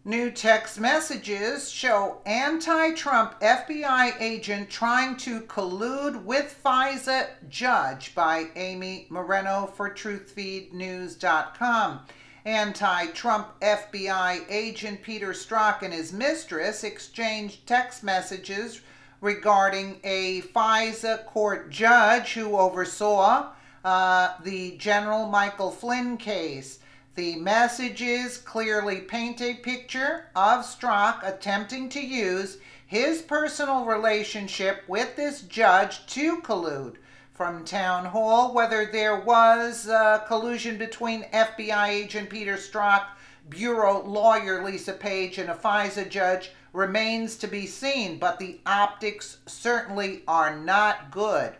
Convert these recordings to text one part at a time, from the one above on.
New text messages show anti-Trump FBI agent trying to collude with Fisa judge by Amy Moreno for TruthFeedNews.com. Anti-Trump FBI agent Peter Strzok and his mistress exchanged text messages regarding a Fisa court judge who oversaw the General Michael Flynn case. The messages clearly paint a picture of Strzok attempting to use his personal relationship with this judge to collude. From Town Hall, whether there was collusion between FBI agent Peter Strzok, bureau lawyer Lisa Page, and a Fisa judge remains to be seen, but the optics certainly are not good.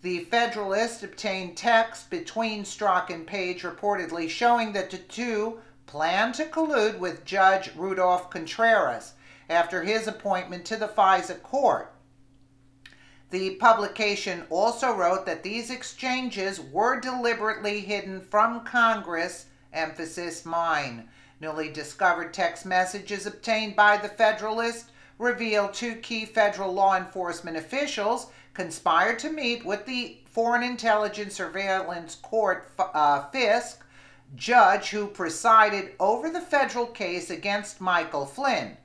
The Federalist obtained text between Strzok and Page reportedly showing that the two plan to collude with Judge Rudolph Contreras after his appointment to the Fisa court. The publication also wrote that these exchanges were deliberately hidden from Congress, emphasis mine. Newly discovered text messages obtained by the Federalist reveal two key federal law enforcement officials conspired to meet with the Foreign Intelligence Surveillance Court FISC judge who presided over the federal case against Michael Flynn.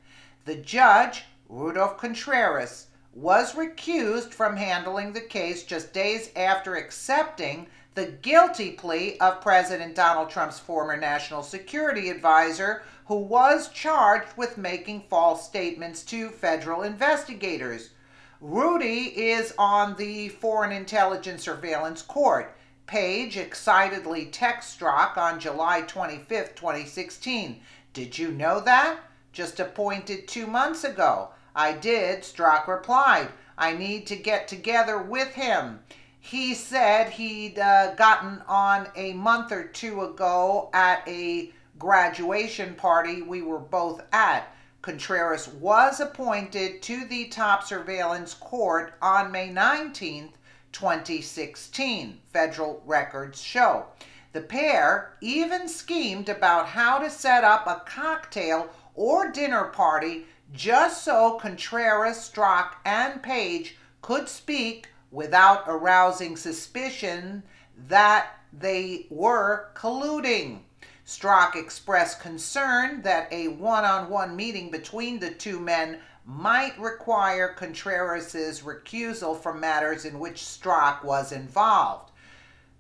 The judge, Rudolph Contreras, was recused from handling the case just days after accepting the guilty plea of President Donald Trump's former national security advisor, who was charged with making false statements to federal investigators. Rudy is on the Foreign Intelligence Surveillance Court. Page excitedly texts Strzok on July 25, 2016. Did you know that? Just appointed 2 months ago. I did, Strzok replied. I need to get together with him. He said he'd gotten on a month or two ago at a graduation party we were both at. Contreras was appointed to the top surveillance court on May 19, 2016, federal records show. The pair even schemed about how to set up a cocktail or dinner party just so Contreras, Strzok, and Page could speak without arousing suspicion that they were colluding. Strzok expressed concern that a one-on-one meeting between the two men might require Contreras' recusal from matters in which Strzok was involved.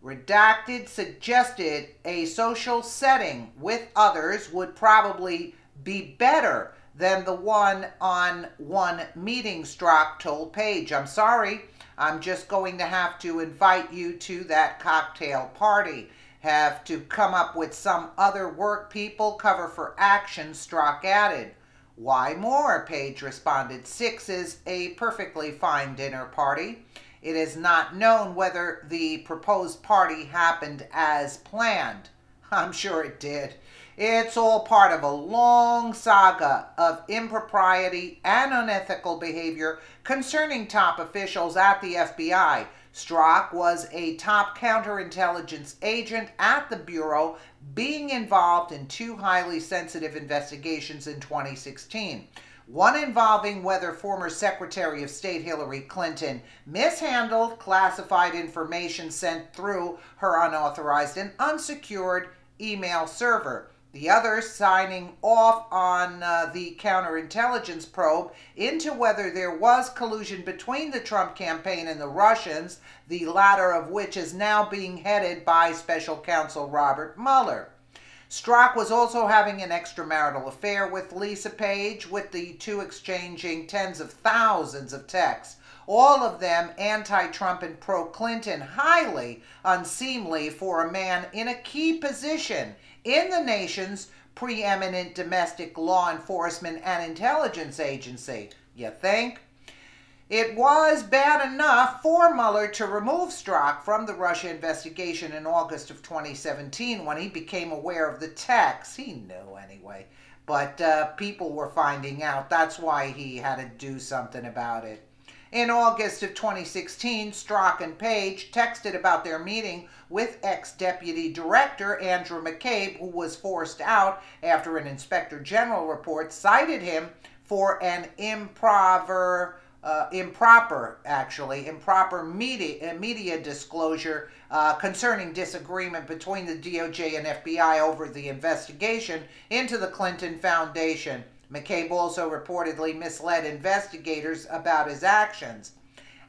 Redacted suggested a social setting with others would probably be better than the one-on-one meeting, Strzok told Page. I'm sorry, I'm just going to have to invite you to that cocktail party. Have to come up with some other work people cover for action, Strzok added. Why more? Page responded. 6 is a perfectly fine dinner party. It is not known whether the proposed party happened as planned. I'm sure it did. It's all part of a long saga of impropriety and unethical behavior concerning top officials at the FBI. Strzok was a top counterintelligence agent at the Bureau, being involved in 2 highly sensitive investigations in 2016. One involving whether former Secretary of State Hillary Clinton mishandled classified information sent through her unauthorized and unsecured email server. The other signing off on the counterintelligence probe into whether there was collusion between the Trump campaign and the Russians, the latter of which is now being headed by Special Counsel Robert Mueller. Strzok was also having an extramarital affair with Lisa Page, with the two exchanging tens of thousands of texts, all of them anti-Trump and pro-Clinton, highly unseemly for a man in a key position in the nation's preeminent domestic law enforcement and intelligence agency. You think? It was bad enough for Mueller to remove Strzok from the Russia investigation in August of 2017 when he became aware of the texts. He knew anyway, but people were finding out. That's why he had to do something about it. In August of 2016, Strzok and Page texted about their meeting with ex-Deputy Director Andrew McCabe, who was forced out after an Inspector General report cited him for an improper media disclosure concerning disagreement between the DOJ and FBI over the investigation into the Clinton Foundation. McCabe also reportedly misled investigators about his actions.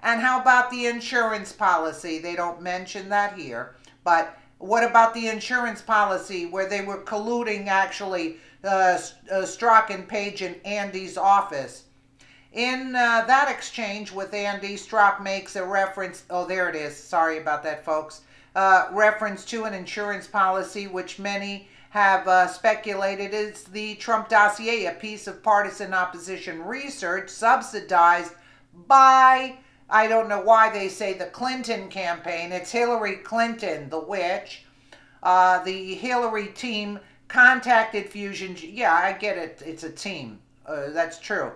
And how about the insurance policy? They don't mention that here. But what about the insurance policy where they were colluding, actually, Strzok and Page in Andy's office? In that exchange with Andy, Strzok makes a reference, oh, there it is, sorry about that, folks, reference to an insurance policy which many have speculated is the Trump dossier, a piece of partisan opposition research subsidized by, I don't know why they say the Clinton campaign. It's Hillary Clinton, the witch. The Hillary team contacted Fusion. Yeah, I get it. It's a team. That's true.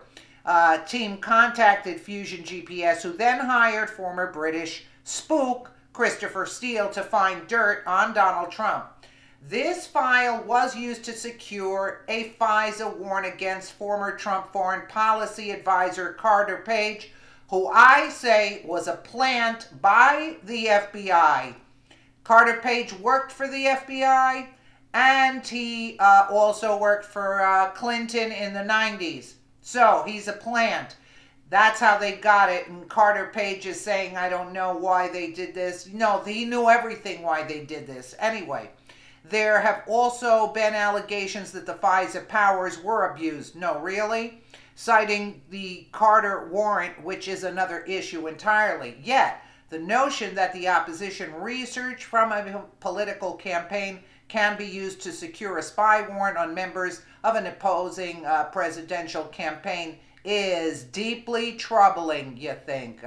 Team contacted Fusion GPS, who then hired former British spook Christopher Steele to find dirt on Donald Trump. This file was used to secure a Fisa warrant against former Trump foreign policy advisor Carter Page, who I say was a plant by the FBI. Carter Page worked for the FBI, and he also worked for Clinton in the 90s. So he's a plant. That's how they got it. And Carter Page is saying, I don't know why they did this. No, he knew everything why they did this. Anyway, there have also been allegations that the FISA powers were abused. No, really? Citing the Carter warrant, which is another issue entirely. Yet, the notion that the opposition research from a political campaign can be used to secure a spy warrant on members of an opposing presidential campaign is deeply troubling, you think.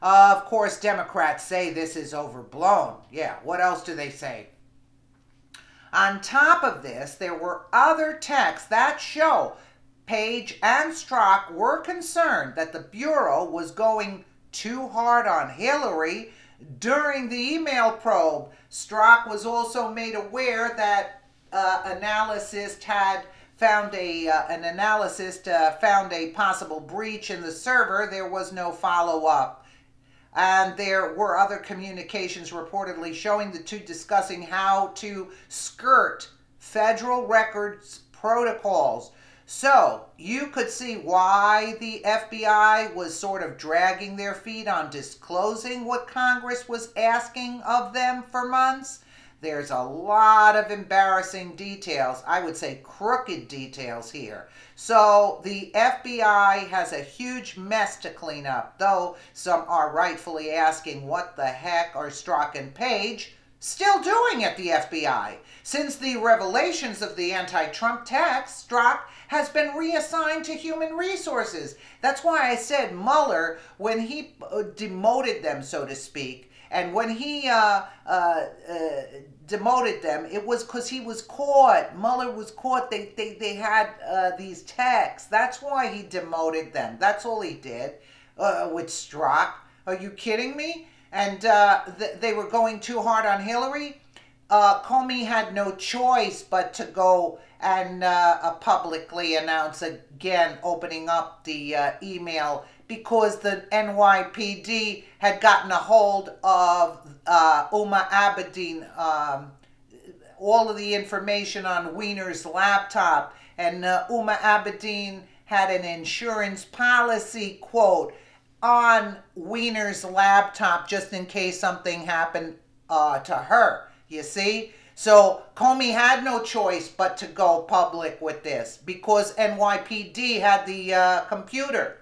Of course, Democrats say this is overblown. Yeah, what else do they say? On top of this, there were other texts that show Page and Strzok were concerned that the Bureau was going too hard on Hillary during the email probe. Strzok was also made aware that an analyst found a possible breach in the server. There was no follow-up. And there were other communications reportedly showing the two discussing how to skirt federal records protocols. So you could see why the FBI was sort of dragging their feet on disclosing what Congress was asking of them for months. There's a lot of embarrassing details, I would say crooked details here. So the FBI has a huge mess to clean up, though some are rightfully asking what the heck are Strzok and Page still doing at the FBI? Since the revelations of the anti-Trump text, Strzok has been reassigned to human resources. That's why I said Mueller, when he demoted them, so to speak, and when he demoted them, it was because he was caught. Mueller was caught. They had these texts. That's why he demoted them. That's all he did with Strzok. Are you kidding me? And they were going too hard on Hillary. Comey had no choice but to go and publicly announce again, opening up the email, because the NYPD had gotten a hold of Uma Abedin, all of the information on Weiner's laptop. And Uma Abedin had an insurance policy, quote, on Weiner's laptop just in case something happened to her, you see? So Comey had no choice but to go public with this because NYPD had the computer.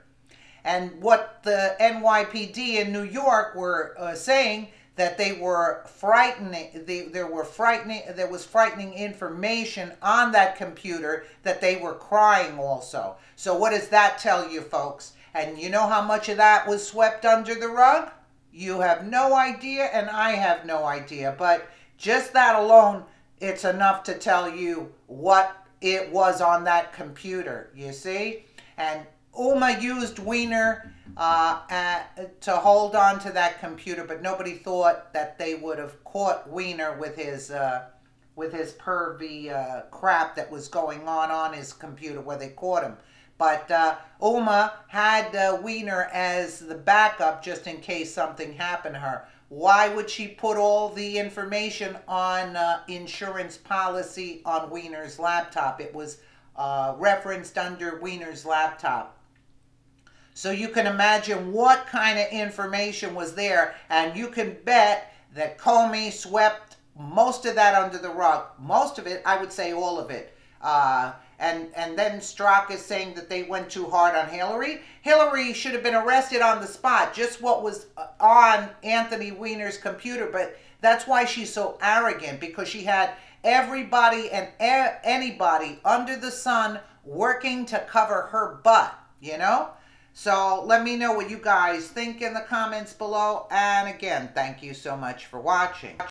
And what the NYPD in New York were saying, that they were frightening, there was frightening information on that computer, that they were crying also. So what does that tell you, folks? And you know how much of that was swept under the rug? You have no idea, and I have no idea. But just that alone, it's enough to tell you what it was on that computer, you see? And Uma used Wiener to hold on to that computer, but nobody thought that they would have caught Wiener with his pervy crap that was going on his computer where they caught him. But Uma had Wiener as the backup just in case something happened to her. Why would she put all the information on insurance policy on Wiener's laptop? It was referenced under Wiener's laptop. So you can imagine what kind of information was there, and you can bet that Comey swept most of that under the rug. Most of it, I would say all of it. And then Strzok is saying that they went too hard on Hillary. Hillary should have been arrested on the spot, just what was on Anthony Weiner's computer. But that's why she's so arrogant, because she had everybody and anybody under the sun working to cover her butt, you know? So let me know what you guys think in the comments below. And again, thank you so much for watching.